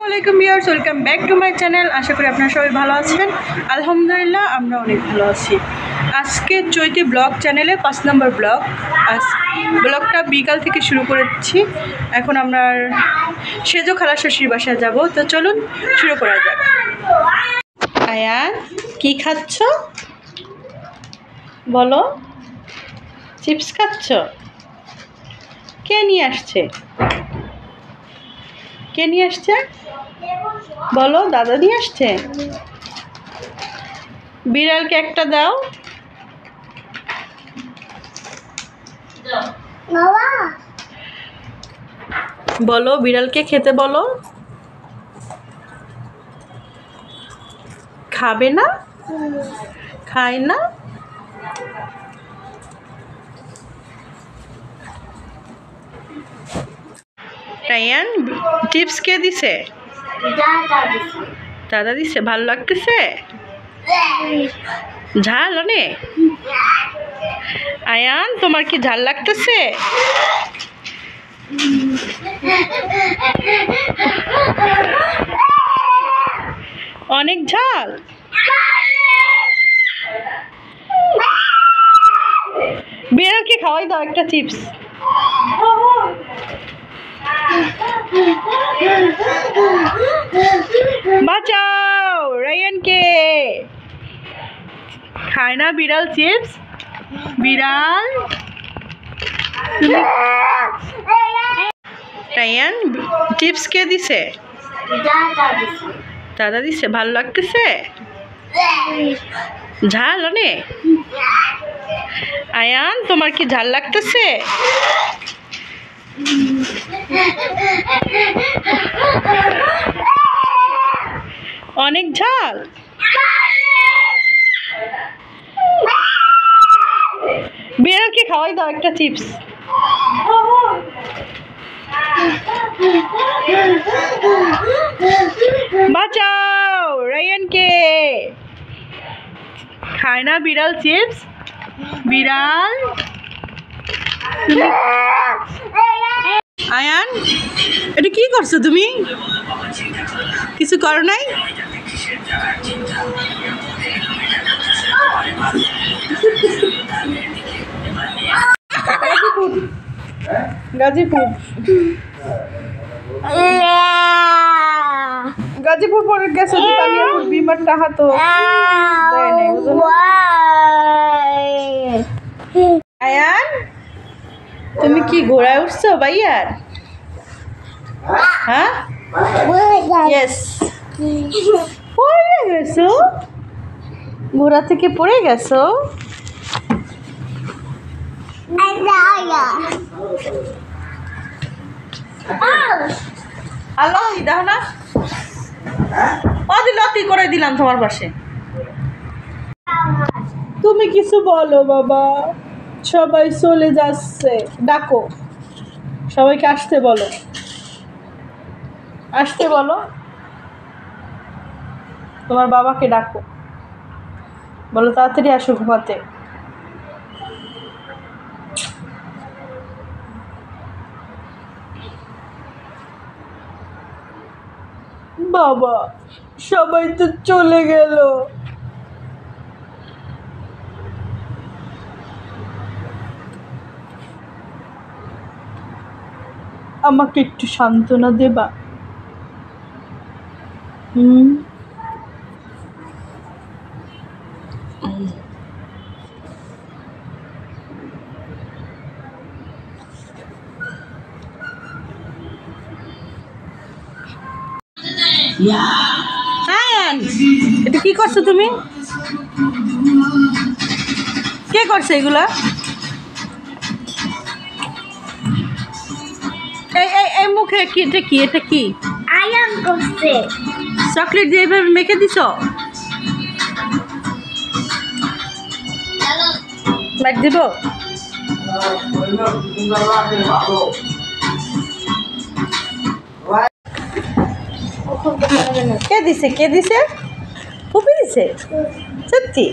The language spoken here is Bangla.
আসসালামাইকুম viewers, welcome back to my channel. আশা করি আপনারা সবাই ভালো আছেন। আলহামদুলিল্লাহ আমরা অনেক ভালো আছি। আজকে চৈতি ব্লগ চ্যানেলে 5 নম্বর ব্লগ। ব্লগটা বিকাল থেকে শুরু করেছি। এখন আমরা সেজো খালা শশীর বাসায় যাব, তো চলুন শুরু করা যাক। আয়ান, কি খাচ্ছ বলো? চিপস খাচ্ছ? কে নিয়ে আসছে? কে নিয়ে আসছে বলো? দাদা নিয়ে আসছে। বিড়ালকে একটা দাও। বলো, বিড়ালকে খেতে বলো। খাবে না? খায় না? রায়ান, চিপস কে দিছে? দাদা দিছে। ভালো লাগতেছে? ঝাল অনেক? আয়ান, তোমার কি ঝাল লাগতেছে? অনেক ঝাল? বিড়ালকে খাওয়াই দাও একটা চিপস। বাঁচাও রায়ানকে। খায় না বিড়াল চিপস? বিড়াল, রায়ান, চিপস কে দিছে? দাদা দিছে। ভালো লাগতেছে? ঝাল অনেক? আয়ান, তোমার কি ঝাল লাগতেছে? অনেক ঝাল? বিড়ালকে খাওয়াই দাও একটা চিপস। বাঁচাও রায়ানকে। খায় না বিড়াল চিপস? বিড়াল, আয়ান, এটা কি করছো তুমি? কিছু করো নাই? গাজীপুর গাজীপুর পরে গেছে তানিয়াপুর বিমার টাকা তো দেয় নাই, বুঝো না? আয়ান, তুমি কি ঘোড়ায় উঠছো ভাইয়ার? হ্যাঁ, ইয়েস। পড়ে গেছো? ঘোড়া থেকে পড়ে গেছো? আল্লাহ দেখো না, লতি করে দিলাম তোমার পাশে। তুমি কিছু বলো বাবা, সবাই চলে যাচ্ছে। ডাকো সবাইকে, আসতে বলো, আসতে বলো। তোমার বাবাকে ডাকো, বলো তাড়াতাড়ি আসো ঘুমাতে। বাবা, সবাই তো চলে গেল। আমাকে একটু সান্ত্বনা দেবা? আয়ান, এটা কি করছো তুমি? কে করছে এগুলা? এই মুখে কি? এটা কি? এটা কি? আয়ান করছে। চকলেট দিয়ে এভাবে মেখে দিছো? লাইট দিব? কে দিছে? কে দিছে? ফুপি দিছে? সত্যি?